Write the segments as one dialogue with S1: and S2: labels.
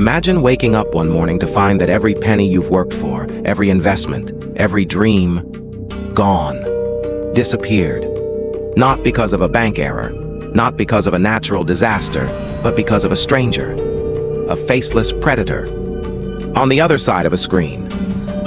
S1: Imagine waking up one morning to find that every penny you've worked for, every investment, every dream, gone, disappeared. Not because of a bank error, not because of a natural disaster, but because of a stranger, a faceless predator. On the other side of a screen,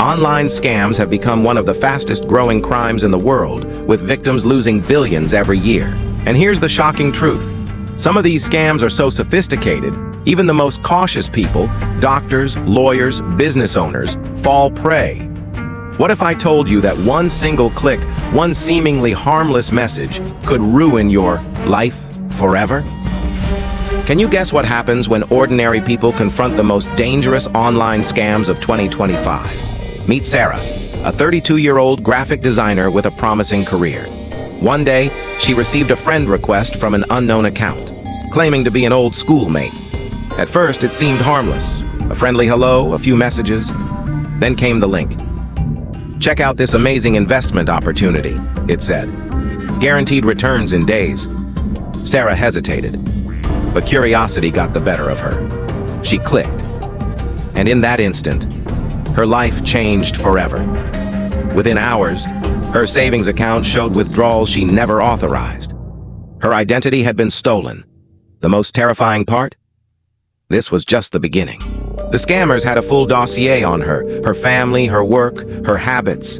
S1: online scams have become one of the fastest growing crimes in the world, with victims losing billions every year. And here's the shocking truth. Some of these scams are so sophisticated, even the most cautious people, doctors, lawyers, business owners, fall prey. What if I told you that one single click, one seemingly harmless message, could ruin your life forever? Can you guess what happens when ordinary people confront the most dangerous online scams of 2025? Meet Sarah, a 32-year-old graphic designer with a promising career. One day, she received a friend request from an unknown account, claiming to be an old schoolmate. At first, it seemed harmless. A friendly hello, a few messages. Then came the link. "Check out this amazing investment opportunity," it said. "Guaranteed returns in days." Sarah hesitated, but curiosity got the better of her. She clicked, and in that instant, her life changed forever. Within hours, her savings account showed withdrawals she never authorized. Her identity had been stolen. The most terrifying part? This was just the beginning. The scammers had a full dossier on her, her family, her work, her habits.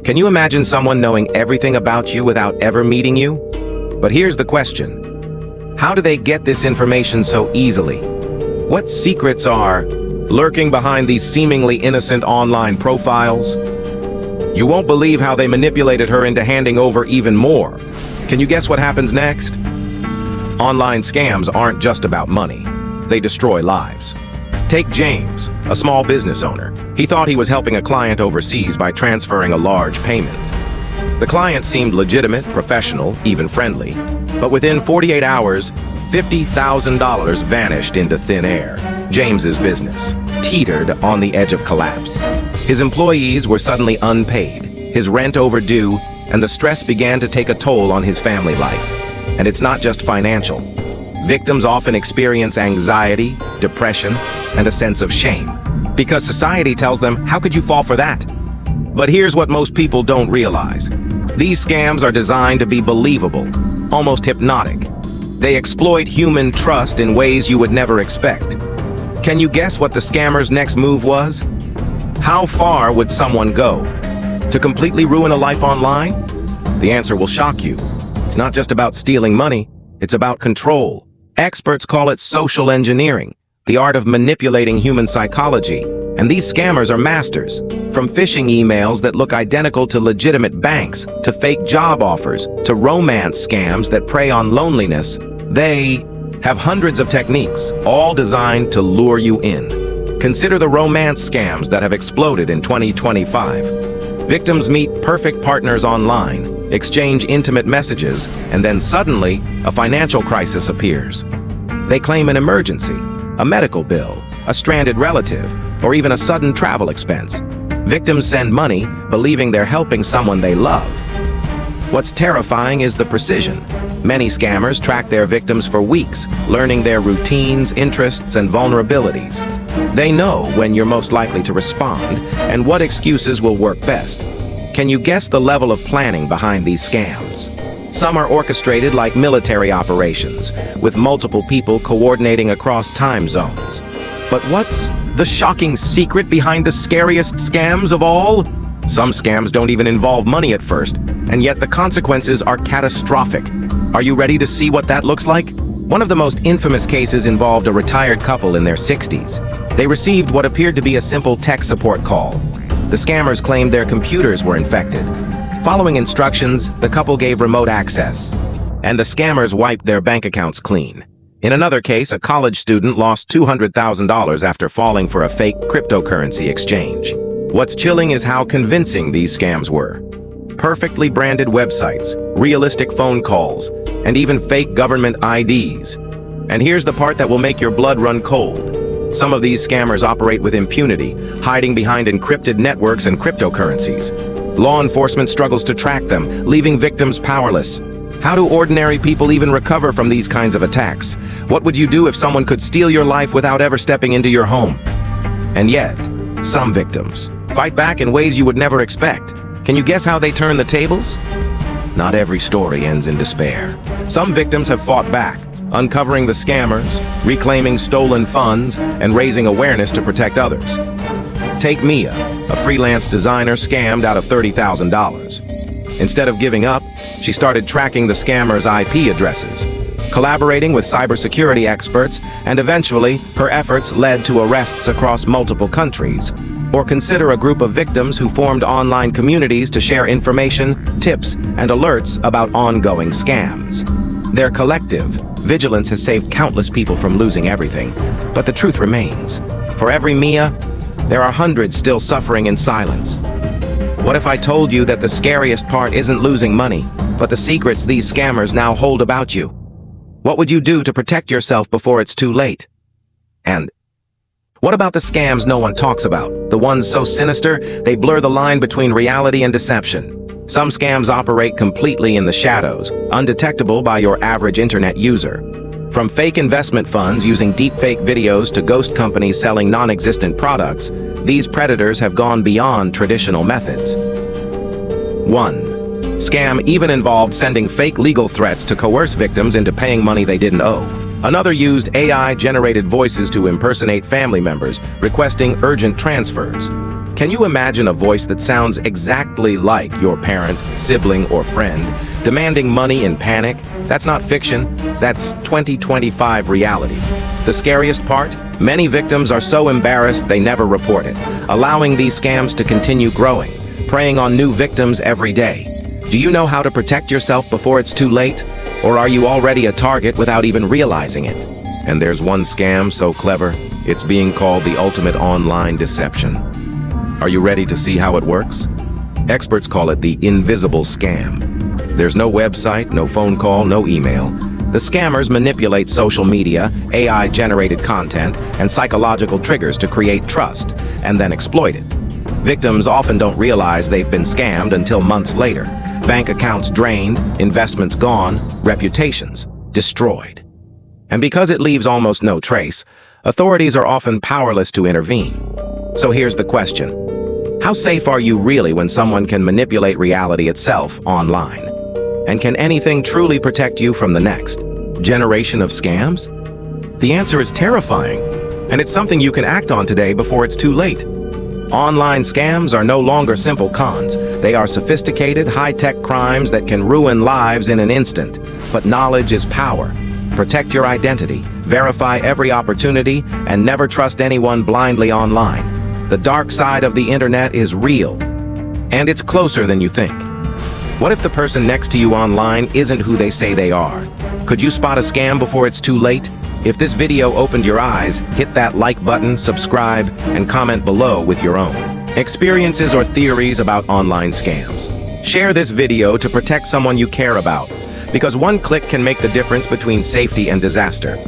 S1: Can you imagine someone knowing everything about you without ever meeting you? But here's the question. How do they get this information so easily? What secrets are lurking behind these seemingly innocent online profiles? You won't believe how they manipulated her into handing over even more. Can you guess what happens next? Online scams aren't just about money. They destroy lives. Take James, a small business owner. He thought he was helping a client overseas by transferring a large payment. The client seemed legitimate, professional, even friendly. But within 48 hours, $50,000 vanished into thin air. James's business teetered on the edge of collapse. His employees were suddenly unpaid, his rent overdue, and the stress began to take a toll on his family life. And it's not just financial. Victims often experience anxiety, depression, and a sense of shame, because society tells them, how could you fall for that? But here's what most people don't realize. These scams are designed to be believable, almost hypnotic. They exploit human trust in ways you would never expect. Can you guess what the scammer's next move was? How far would someone go? To completely ruin a life online? The answer will shock you. It's not just about stealing money, it's about control. Experts call it social engineering, the art of manipulating human psychology. And these scammers are masters. From phishing emails that look identical to legitimate banks, to fake job offers, to romance scams that prey on loneliness, they have hundreds of techniques, all designed to lure you in. Consider the romance scams that have exploded in 2025. Victims meet perfect partners online, exchange intimate messages, and then suddenly, a financial crisis appears. They claim an emergency, a medical bill, a stranded relative, or even a sudden travel expense. Victims send money, believing they're helping someone they love. What's terrifying is the precision. Many scammers track their victims for weeks, learning their routines, interests, and vulnerabilities. They know when you're most likely to respond and what excuses will work best. Can you guess the level of planning behind these scams? Some are orchestrated like military operations, with multiple people coordinating across time zones. But what's the shocking secret behind the scariest scams of all? Some scams don't even involve money at first, and yet the consequences are catastrophic. Are you ready to see what that looks like? One of the most infamous cases involved a retired couple in their 60s. They received what appeared to be a simple tech support call. The scammers claimed their computers were infected. Following instructions, the couple gave remote access, and the scammers wiped their bank accounts clean. In another case, a college student lost $200,000 after falling for a fake cryptocurrency exchange. What's chilling is how convincing these scams were. Perfectly branded websites, realistic phone calls, and even fake government IDs. And here's the part that will make your blood run cold. Some of these scammers operate with impunity, hiding behind encrypted networks and cryptocurrencies. Law enforcement struggles to track them, leaving victims powerless. How do ordinary people even recover from these kinds of attacks? What would you do if someone could steal your life without ever stepping into your home? And yet, some victims fight back in ways you would never expect. Can you guess how they turn the tables? Not every story ends in despair. Some victims have fought back, uncovering the scammers, reclaiming stolen funds, and raising awareness to protect others. Take Mia, a freelance designer scammed out of $30,000. Instead of giving up, she started tracking the scammers' IP addresses, collaborating with cybersecurity experts, and eventually, her efforts led to arrests across multiple countries. Or consider a group of victims who formed online communities to share information, tips, and alerts about ongoing scams. Their collective vigilance has saved countless people from losing everything. But the truth remains. For every Mia, there are hundreds still suffering in silence. What if I told you that the scariest part isn't losing money, but the secrets these scammers now hold about you? What would you do to protect yourself before it's too late? And what about the scams no one talks about? The ones so sinister, they blur the line between reality and deception. Some scams operate completely in the shadows, undetectable by your average internet user. From fake investment funds using deepfake videos to ghost companies selling non-existent products, these predators have gone beyond traditional methods. 1. Scam even involved sending fake legal threats to coerce victims into paying money they didn't owe. Another used AI-generated voices to impersonate family members, requesting urgent transfers. Can you imagine a voice that sounds exactly like your parent, sibling, or friend, demanding money in panic? That's not fiction, that's 2025 reality. The scariest part? Many victims are so embarrassed they never report it, allowing these scams to continue growing, preying on new victims every day. Do you know how to protect yourself before it's too late? Or are you already a target without even realizing it? And there's one scam so clever, it's being called the ultimate online deception. Are you ready to see how it works? Experts call it the invisible scam. There's no website, no phone call, no email. The scammers manipulate social media, AI-generated content, and psychological triggers to create trust, and then exploit it. Victims often don't realize they've been scammed until months later. Bank accounts drained, investments gone, reputations destroyed. And because it leaves almost no trace, authorities are often powerless to intervene. So here's the question. How safe are you really when someone can manipulate reality itself online? And can anything truly protect you from the next generation of scams? The answer is terrifying, and it's something you can act on today before it's too late. Online scams are no longer simple cons. They are sophisticated, high-tech crimes that can ruin lives in an instant. But knowledge is power. Protect your identity, verify every opportunity, and never trust anyone blindly online. The dark side of the internet is real, and it's closer than you think. What if the person next to you online isn't who they say they are? Could you spot a scam before it's too late? If this video opened your eyes, hit that like button, subscribe, and comment below with your own experiences or theories about online scams. Share this video to protect someone you care about, because one click can make the difference between safety and disaster.